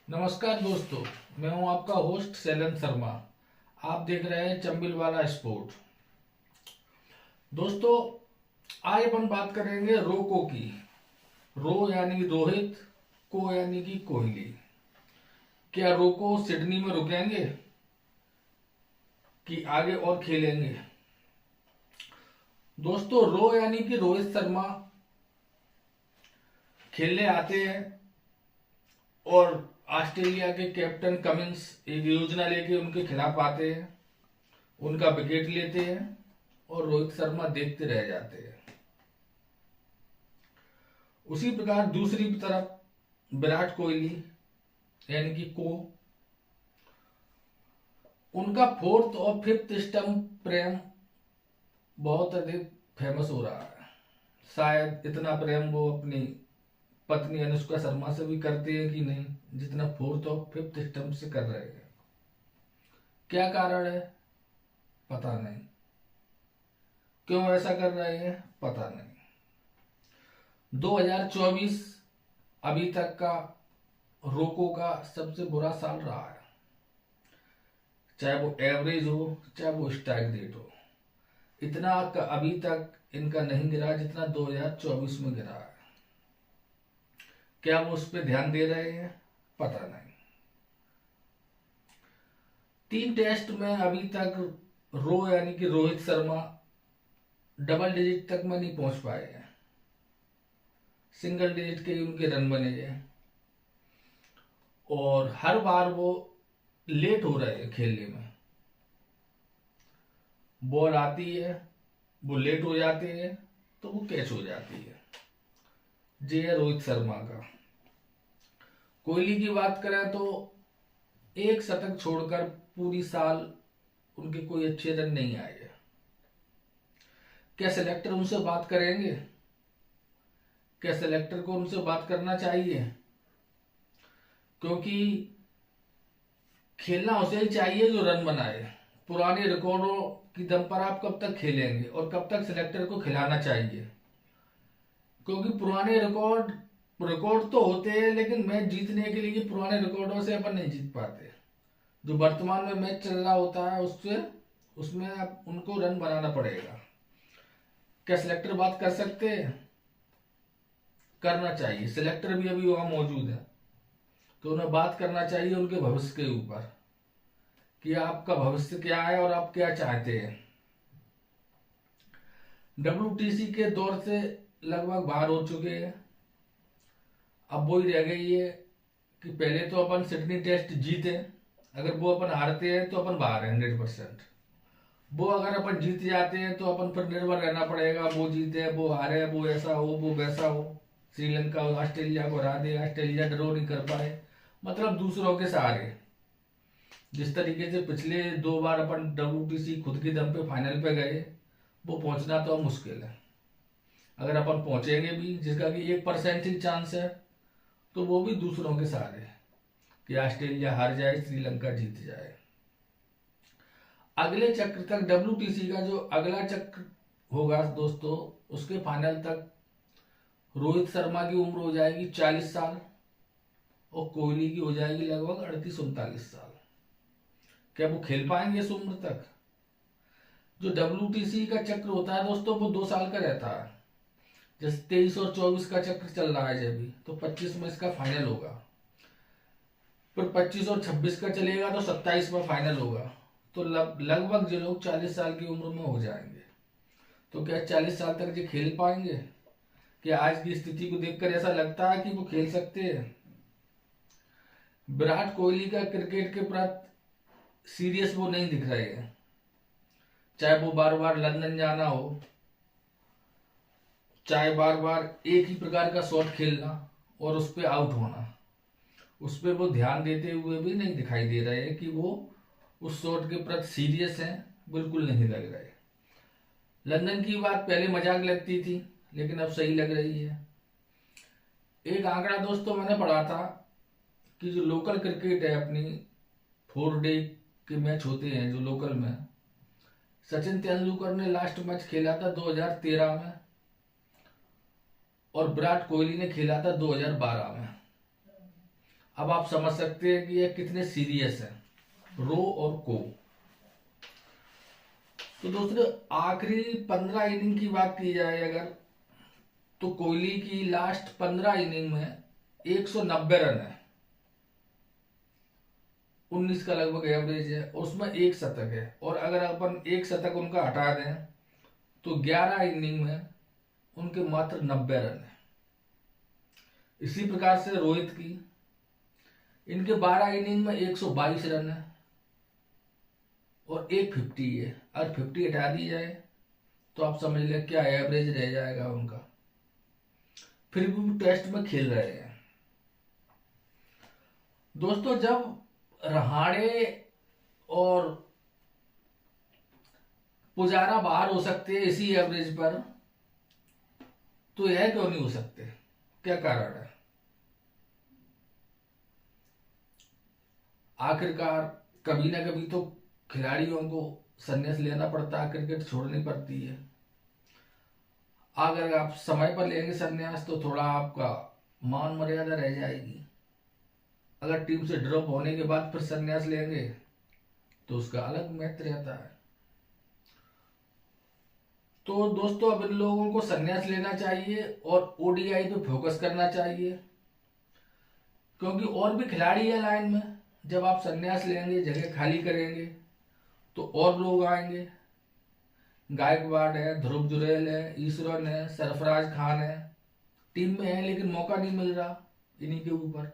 नमस्कार दोस्तों, मैं हूं आपका होस्ट शैलन शर्मा। आप देख रहे हैं चंबिल वाला स्पोर्ट। दोस्तों, आज अपन बात करेंगे रोको की। रो यानी रोहित, को यानी कि कोहली। क्या रोको सिडनी में रुकेंगे कि आगे और खेलेंगे? दोस्तों, रो यानी कि रोहित शर्मा खेलने आते हैं और ऑस्ट्रेलिया के कैप्टन कमिंस एक योजना लेके उनके खिलाफ आते हैं, उनका विकेट लेते हैं और रोहित शर्मा देखते रह जाते हैं। उसी प्रकार दूसरी तरफ विराट कोहली यानी कि को उनका फोर्थ और फिफ्थ स्टंप प्रेम बहुत अधिक फेमस हो रहा है। शायद इतना प्रेम वो अपनी पत्नी अनुष्का शर्मा से भी करते हैं कि नहीं, जितना फोर्थ और फिफ्थ स्टंप से कर रहे हैं। क्या कारण है पता नहीं, क्यों ऐसा कर रहे हैं पता नहीं। 2024 अभी तक का रोको का सबसे बुरा साल रहा है, चाहे वो एवरेज हो चाहे वो स्ट्राइक रेट हो। इतना अभी तक इनका नहीं गिरा जितना 2024 में गिरा है। क्या वो उस पर ध्यान दे रहे हैं पता नहीं। 3 टेस्ट में अभी तक रो यानी कि रोहित शर्मा डबल डिजिट तक में नहीं पहुंच पाए हैं। सिंगल डिजिट के ही उनके रन बने हैं और हर बार वो लेट हो रहे हैं खेलने में। बॉल आती है, वो लेट हो जाते हैं तो वो कैच हो जाती है। ये है रोहित शर्मा का। कोहली की बात करें तो एक शतक छोड़कर पूरी साल उनके कोई अच्छे रन नहीं आए हैं। क्या सिलेक्टर उनसे बात करेंगे? क्या सिलेक्टर को उनसे बात करना चाहिए? क्योंकि खेलना उसे ही चाहिए जो रन बनाए। पुराने रिकॉर्डों की दम पर आप कब तक खेलेंगे और कब तक सिलेक्टर को खिलाना चाहिए? क्योंकि पुराने रिकॉर्ड तो होते हैं, लेकिन मैच जीतने के लिए पुराने रिकॉर्डों से अपन नहीं जीत पाते। जो वर्तमान में मैच चल रहा होता है उसमें आप उनको रन बनाना पड़ेगा। क्या सिलेक्टर बात कर सकते हैं? करना चाहिए। सिलेक्टर भी अभी वहां मौजूद है तो उन्हें बात करना चाहिए उनके भविष्य के ऊपर कि आपका भविष्य क्या है और आप क्या चाहते हैं। WTC के दौर से लगभग बाहर हो चुके हैं। अब वो ही रह गई है कि पहले तो अपन सिडनी टेस्ट जीते, अगर वो अपन हारते हैं तो अपन बाहर है 100%। वो अगर अपन जीत जाते हैं तो अपन पर निर्भर रहना पड़ेगा, वो जीते वो हारे, वो ऐसा हो वो वैसा हो। श्रीलंका ऑस्ट्रेलिया को हरा दे, ऑस्ट्रेलिया ड्रॉ नहीं कर पाए, मतलब दूसरों के सहारे। जिस तरीके से पिछले 2 बार अपन WTC खुद के दम पे फाइनल पे गए, वो पहुंचना तो मुश्किल है। अगर अपन पहुंचेंगे भी, जिसका कि 1% ही चांस है, तो वो भी दूसरों के सहारे कि ऑस्ट्रेलिया हार जाए, श्रीलंका जीत जाए। अगले चक्र तक WTC का जो अगला चक्र होगा दोस्तों, उसके फाइनल तक रोहित शर्मा की उम्र हो जाएगी 40 साल और कोहली की हो जाएगी लगभग 38-39 साल। क्या वो खेल पाएंगे इस उम्र तक? जो WTC का चक्र होता है दोस्तों, वो 2 साल का रहता है। जैसे 23 और 24 का चक्र चल रहा है अभी, तो 25 में इसका फाइनल होगा। फिर 25 और 26 का चलेगा तो 27 में फाइनल होगा। तो लगभग जो लोग 40 साल की उम्र में हो जाएंगे, तो क्या 40 साल तक ये खेल पाएंगे? क्या आज की स्थिति को देखकर ऐसा लगता है कि वो खेल सकते हैं? विराट कोहली का क्रिकेट के प्रति सीरियस वो नहीं दिख रहे हैं। चाहे वो बार बार लंदन जाना हो, चाहे बार बार एक ही प्रकार का शॉट खेलना और उस पर आउट होना, उस पर वो ध्यान देते हुए भी नहीं दिखाई दे रहे हैं कि वो उस शॉट के प्रति सीरियस हैं। बिल्कुल नहीं लग रहे। लंदन की बात पहले मजाक लगती थी, लेकिन अब सही लग रही है। एक आंकड़ा दोस्तों मैंने पढ़ा था कि जो लोकल क्रिकेट है अपनी, 4 डे के मैच होते हैं जो लोकल में, सचिन तेंदुलकर ने लास्ट मैच खेला था 2013 में और विराट कोहली ने खेला था 2012 में। अब आप समझ सकते हैं कि ये कितने सीरियस हैं रो और को। तो दोस्तों आखिरी 15 इनिंग की बात की जाए अगर, तो कोहली की लास्ट 15 इनिंग में 190 रन है, 19 का लगभग एवरेज है, उसमें एक शतक है। और अगर अपन एक शतक उनका हटा दें तो 11 इनिंग में उनके मात्र 90 रन है। इसी प्रकार से रोहित की, इनके 12 इनिंग में 122 रन है और एक 50 है। अगर 50 हटा दी जाए तो आप समझ लें क्या एवरेज रह जाएगा उनका, फिर भी टेस्ट में खेल रहे हैं। दोस्तों जब रहाणे और पुजारा बाहर हो सकते हैं इसी एवरेज पर, तो यह क्यों नहीं हो सकते, क्या कारण है? आखिरकार कभी ना कभी तो खिलाड़ियों को संन्यास लेना पड़ता है, क्रिकेट छोड़नी पड़ती है। अगर आप समय पर लेंगे संन्यास तो थोड़ा आपका मान मर्यादा रह जाएगी। अगर टीम से ड्रॉप होने के बाद फिर संन्यास लेंगे तो उसका अलग महत्व रहता है। तो दोस्तों अब इन लोगों को संन्यास लेना चाहिए और ओडीआई पे फोकस करना चाहिए, क्योंकि और भी खिलाड़ी है लाइन में। जब आप संन्यास लेंगे, जगह खाली करेंगे, तो और लोग आएंगे। गायकवाड़ है, ध्रुव जुरैल है, ईश्वरन है, सरफराज खान है, टीम में है लेकिन मौका नहीं मिल रहा इन्हीं के ऊपर।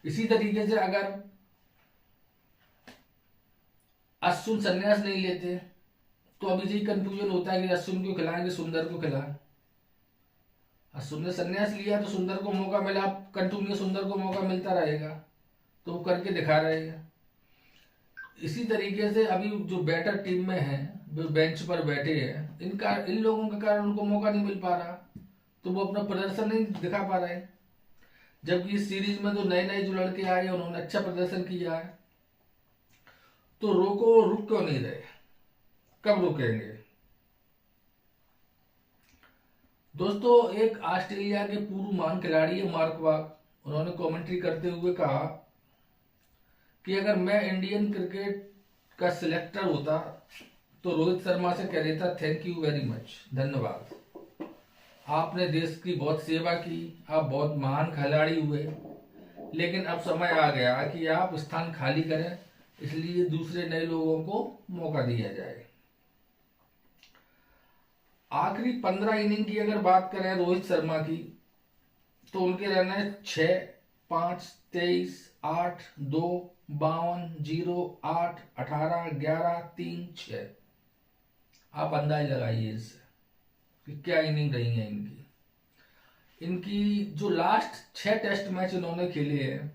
इसी तरीके से अगर अश्विन संन्यास नहीं लेते तो अभी यही कंफ्यूजन होता है कि अश्विन को खिलाएं कि सुंदर को खिलाएं। अश्विन ने संन्यास लिया तो सुंदर को मौका मिला, कंटिन्यू सुंदर को मौका मिलता रहेगा, तो वो करके दिखा रहे हैं। इसी तरीके से अभी जो बैटर टीम में है, जो बेंच पर बैठे हैं, इन लोगों के कारण उनको मौका नहीं मिल पा रहा, तो वो अपना प्रदर्शन नहीं दिखा पा रहे। जबकि इस सीरीज में जो नए नए जो लड़के आए हैं उन्होंने अच्छा प्रदर्शन किया है। तो रुक क्यों नहीं रहे, कब रुकेंगे? दोस्तों एक ऑस्ट्रेलिया के पूर्व महान खिलाड़ी है मार्क वाग, उन्होंने कमेंट्री करते हुए कहा कि अगर मैं इंडियन क्रिकेट का सिलेक्टर होता तो रोहित शर्मा से कह देता थैंक यू वेरी मच, धन्यवाद, आपने देश की बहुत सेवा की, आप बहुत महान खिलाड़ी हुए, लेकिन अब समय आ गया कि आप स्थान खाली करें, इसलिए दूसरे नए लोगों को मौका दिया जाए। आखिरी 15 इनिंग की अगर बात करें रोहित शर्मा की, तो उनके रन है 6, 5, 23, 8, 2, 52, 0, 8, 18, 11, 3, 6। आप अंदाज लगाइए इससे कि क्या इनिंग रही है इनकी। इनकी जो लास्ट 6 टेस्ट मैच इन्होंने खेले हैं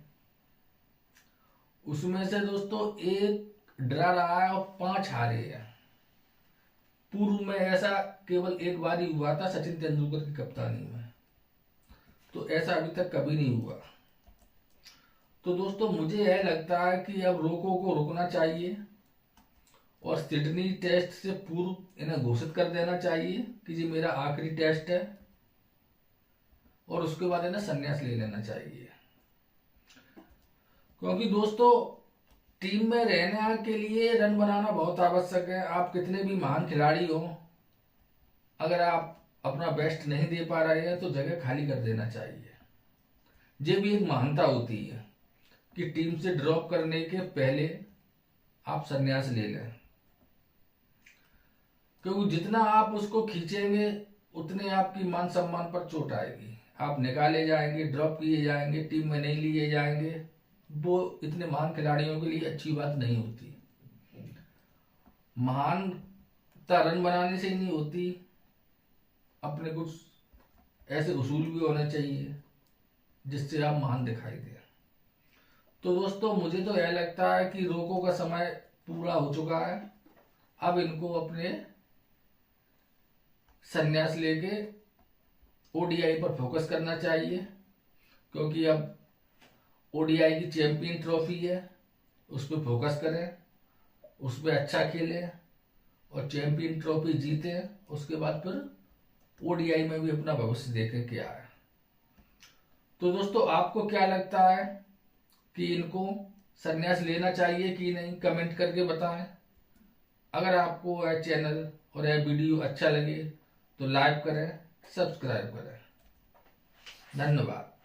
उसमें से दोस्तों एक ड्रा रहा है और 5 हारे हैं। पूर्व में ऐसा केवल एक बार ही हुआ था सचिन तेंदुलकर की कप्तानी में, तो ऐसा अभी तक कभी नहीं हुआ। तो दोस्तों मुझे यह लगता है कि अब रोको को रुकना चाहिए और सिडनी टेस्ट से पूर्व इन्हें घोषित कर देना चाहिए कि जी मेरा आखिरी टेस्ट है, और उसके बाद इन्हें संन्यास ले लेना चाहिए। क्योंकि दोस्तों टीम में रहने के लिए रन बनाना बहुत आवश्यक है। आप कितने भी महान खिलाड़ी हो, अगर आप अपना बेस्ट नहीं दे पा रहे हैं तो जगह खाली कर देना चाहिए। ये भी एक महानता होती है कि टीम से ड्रॉप करने के पहले आप संन्यास ले लें, क्योंकि जितना आप उसको खींचेंगे उतने आपकी मान सम्मान पर चोट आएगी। आप निकाले जाएंगे, ड्रॉप किए जाएंगे, टीम में नहीं लिए जाएंगे, वो इतने महान खिलाड़ियों के लिए अच्छी बात नहीं होती। महानता रन बनाने से ही नहीं होती, अपने कुछ ऐसे उसूल भी होने चाहिए जिससे आप महान दिखाई दें। तो दोस्तों मुझे तो यह लगता है कि रोको का समय पूरा हो चुका है। अब इनको अपने संन्यास लेके ओडीआई पर फोकस करना चाहिए, क्योंकि अब ओडीआई की चैंपियन ट्रॉफी है, उस पर फोकस करें, उस पर अच्छा खेलें और चैंपियन ट्रॉफी जीतें। उसके बाद फिर ओडीआई में भी अपना भविष्य देखें क्या है। तो दोस्तों आपको क्या लगता है कि इनको संन्यास लेना चाहिए कि नहीं, कमेंट करके बताएं। अगर आपको यह चैनल और यह वीडियो अच्छा लगे तो लाइक करें, सब्सक्राइब करें। धन्यवाद।